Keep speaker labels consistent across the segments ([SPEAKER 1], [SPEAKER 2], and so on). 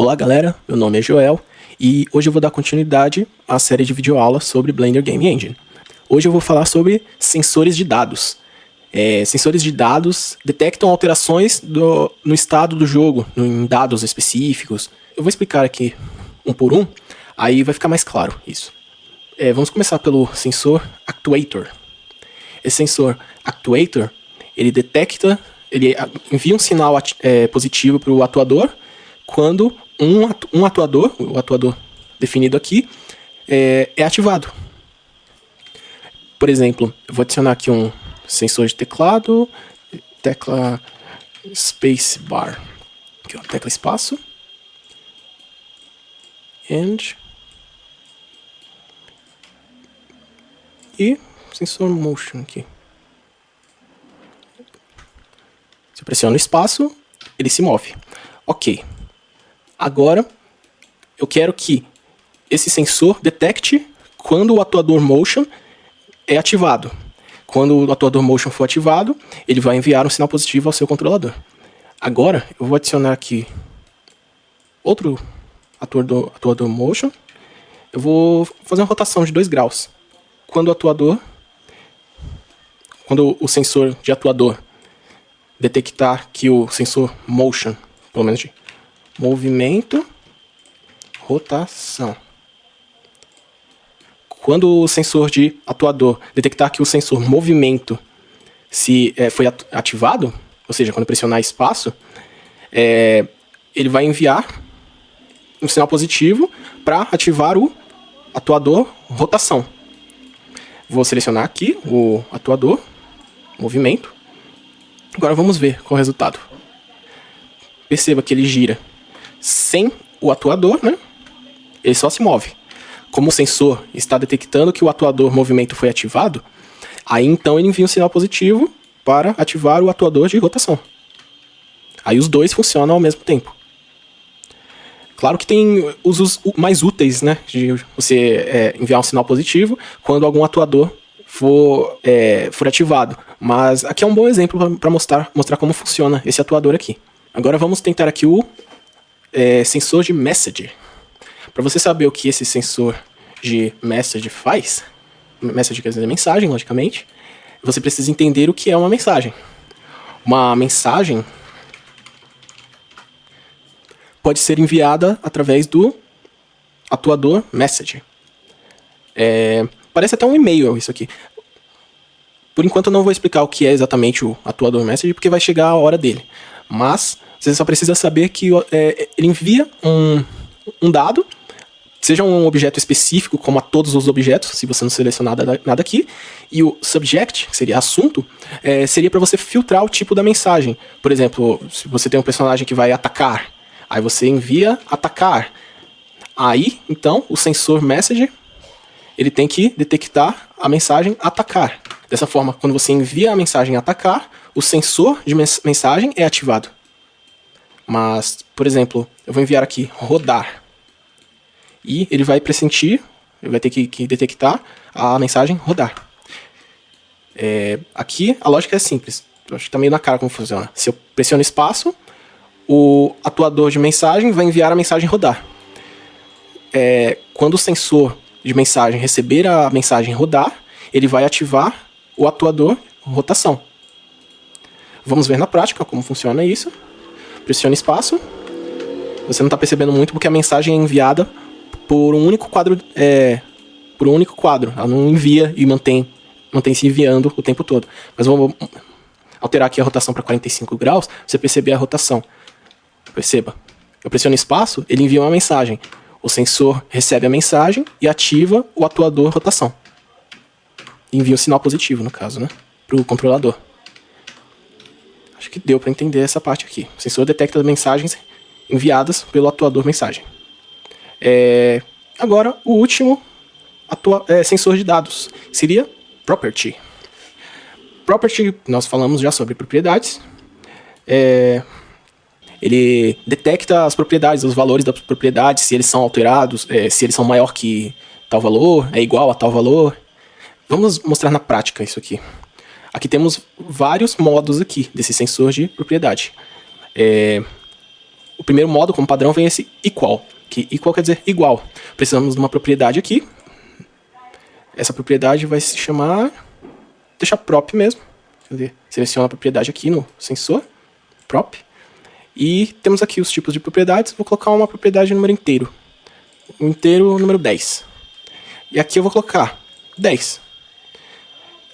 [SPEAKER 1] Olá galera, meu nome é Joel e hoje eu vou dar continuidade à série de videoaulas sobre Blender Game Engine. Hoje eu vou falar sobre sensores de dados. Sensores de dados detectam alterações no estado do jogo, em dados específicos. Eu vou explicar aqui um por um, aí vai ficar mais claro isso. Vamos começar pelo sensor Actuator. Esse sensor Actuator, ele envia um sinal positivo para o atuador quando um atuador, o atuador definido aqui, é ativado. Por exemplo, eu vou adicionar aqui um sensor de teclado, tecla spacebar, aqui ó, tecla espaço, e sensor motion aqui. Se eu pressiono o espaço, ele se move. Ok. Agora, eu quero que esse sensor detecte quando o atuador motion é ativado. Quando o atuador motion for ativado, ele vai enviar um sinal positivo ao seu controlador. Agora, eu vou adicionar aqui outro atuador motion. Eu vou fazer uma rotação de 2 graus. Quando o sensor de atuador detectar que o sensor motion, pelo menos de movimento, rotação. Quando o sensor de atuador detectar que o sensor movimento foi ativado, ou seja, quando pressionar espaço, ele vai enviar um sinal positivo para ativar o atuador rotação. Vou selecionar aqui o atuador movimento. Agora vamos ver qual é o resultado. Perceba que ele gira sem o atuador, né? Ele só se move. Como o sensor está detectando que o atuador movimento foi ativado, aí então ele envia um sinal positivo para ativar o atuador de rotação. Aí os dois funcionam ao mesmo tempo. Claro que tem usos mais úteis, né, de você enviar um sinal positivo quando algum atuador for ativado. Mas aqui é um bom exemplo para mostrar como funciona esse atuador aqui. Agora vamos tentar aqui o sensor de message. Para você saber o que esse sensor de message faz, message quer dizer mensagem, logicamente, você precisa entender o que é uma mensagem. Uma mensagem pode ser enviada através do atuador message. Parece até um e-mail isso aqui. Por enquanto eu não vou explicar o que é exatamente o atuador message, porque vai chegar a hora dele. Mas você só precisa saber que ele envia um dado, seja um objeto específico, como a todos os objetos, se você não selecionar nada aqui, e o subject, que seria assunto, seria para você filtrar o tipo da mensagem. Por exemplo, se você tem um personagem que vai atacar, aí você envia atacar. Aí, então, o sensor message, ele tem que detectar a mensagem atacar. Dessa forma, quando você envia a mensagem atacar, o sensor de mensagem é ativado. Mas, por exemplo, eu vou enviar aqui rodar. E ele vai pressentir, ele vai ter que detectar a mensagem rodar. Aqui a lógica é simples. Eu acho que está meio na cara como funciona. Se eu pressiono espaço, o atuador de mensagem vai enviar a mensagem rodar. Quando o sensor de mensagem receber a mensagem rodar, ele vai ativar o atuador rotação. Vamos ver na prática como funciona isso. Pressione espaço. Você não está percebendo muito porque a mensagem é enviada por um único quadro. Ela não envia e mantém se enviando o tempo todo. Mas vou alterar aqui a rotação para 45 graus para você perceber a rotação. Perceba. Eu pressiono espaço, ele envia uma mensagem. O sensor recebe a mensagem e ativa o atuador rotação. Envia um sinal positivo, no caso, né? Para o controlador. Acho que deu para entender essa parte aqui. O sensor detecta as mensagens enviadas pelo atuador mensagem. Agora, o último sensor de dados seria Property. Property, nós falamos já sobre propriedades. Ele detecta as propriedades, os valores das propriedades, se eles são alterados, se eles são maior que tal valor, é igual a tal valor. Vamos mostrar na prática isso aqui. Aqui temos vários modos aqui desse sensor de propriedade. o primeiro modo, como padrão, vem esse equal, que equal quer dizer igual. Precisamos de uma propriedade aqui. Essa propriedade vai se chamar, deixar prop mesmo. Quer dizer, seleciona a propriedade aqui no sensor, prop. E temos aqui os tipos de propriedades. Vou colocar uma propriedade número inteiro. O inteiro número 10. E aqui eu vou colocar 10.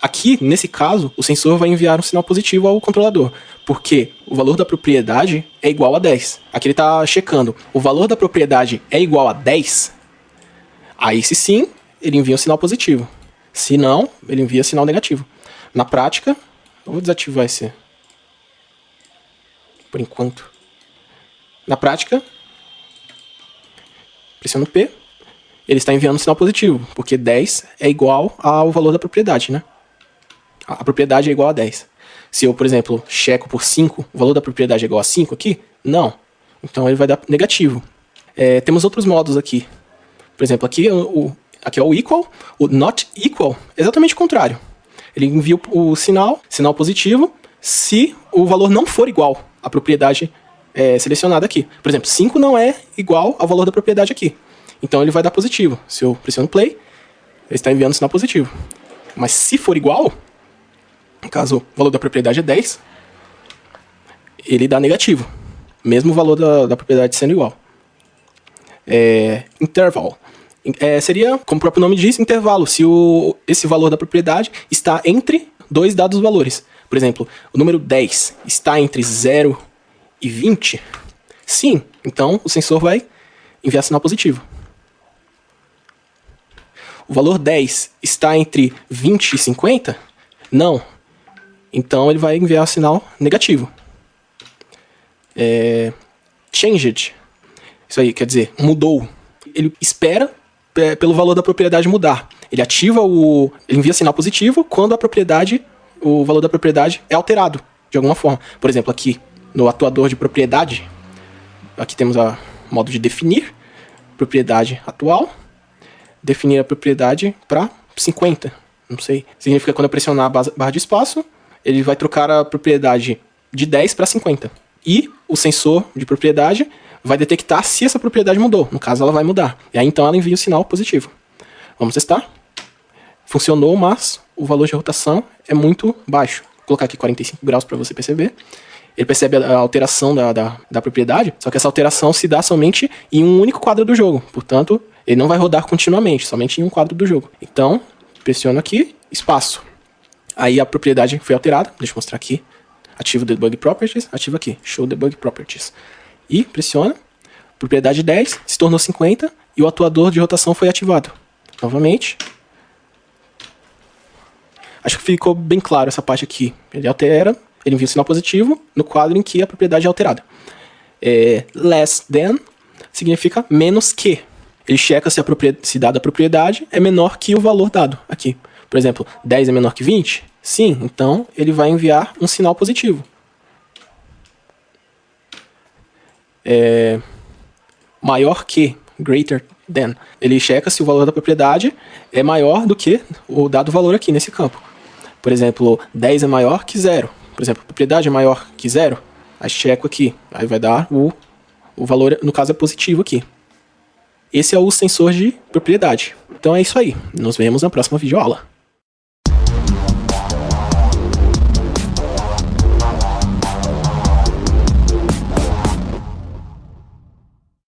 [SPEAKER 1] Aqui, nesse caso, o sensor vai enviar um sinal positivo ao controlador, porque o valor da propriedade é igual a 10. Aqui ele está checando. O valor da propriedade é igual a 10? Aí, se sim, ele envia um sinal positivo. Se não, ele envia sinal negativo. Na prática, eu vou desativar esse por enquanto. Na prática, pressiono P, ele está enviando um sinal positivo, porque 10 é igual ao valor da propriedade, né? A propriedade é igual a 10. Se eu, por exemplo, checo por 5, o valor da propriedade é igual a 5 aqui? Não. Então ele vai dar negativo. Temos outros modos aqui. Por exemplo, aqui é o equal, o not equal, exatamente o contrário. Ele envia o sinal positivo, se o valor não for igual à propriedade selecionada aqui. Por exemplo, 5 não é igual ao valor da propriedade aqui. Então ele vai dar positivo. Se eu pressiono play, ele está enviando sinal positivo. Mas se for igual, no caso o valor da propriedade é 10, ele dá negativo. Mesmo o valor da propriedade sendo igual. Interval. Seria, como o próprio nome diz, intervalo. Se esse valor da propriedade está entre dois dados valores. Por exemplo, o número 10 está entre 0 e 20? Sim, então o sensor vai enviar sinal positivo. O valor 10 está entre 20 e 50? Não. Então ele vai enviar sinal negativo. Changed. Isso aí, quer dizer, mudou. Ele espera pelo valor da propriedade mudar. Ele ele envia sinal positivo quando o valor da propriedade é alterado de alguma forma. Por exemplo, aqui no atuador de propriedade, aqui temos o modo de definir, propriedade atual, definir a propriedade para 50, não sei. Significa que quando eu pressionar a barra de espaço, ele vai trocar a propriedade de 10 para 50. E o sensor de propriedade vai detectar se essa propriedade mudou. No caso, ela vai mudar. E aí, então, ela envia o sinal positivo. Vamos testar. Funcionou, mas o valor de rotação é muito baixo. Vou colocar aqui 45 graus para você perceber. Ele percebe a alteração da propriedade, só que essa alteração se dá somente em um único quadro do jogo. Portanto, ele não vai rodar continuamente, somente em um quadro do jogo. Então, pressiono aqui, espaço. Aí a propriedade foi alterada. Deixa eu mostrar aqui. Ativo Debug Properties, ativo aqui, Show Debug Properties. E pressiona, propriedade 10 se tornou 50 e o atuador de rotação foi ativado. Novamente. Acho que ficou bem claro essa parte aqui. Ele altera, ele envia um sinal positivo no quadro em que a propriedade é alterada. Less than significa menos que. Ele checa se dada a propriedade é menor que o valor dado aqui. Por exemplo, 10 é menor que 20? Sim, então ele vai enviar um sinal positivo. Maior que, greater than. Ele checa se o valor da propriedade é maior do que o dado valor aqui nesse campo. Por exemplo, 10 é maior que 0. Por exemplo, a propriedade é maior que 0. Aí checo aqui. Aí vai dar o valor, no caso é positivo aqui. Esse é o sensor de propriedade. Então é isso aí. Nos vemos na próxima videoaula.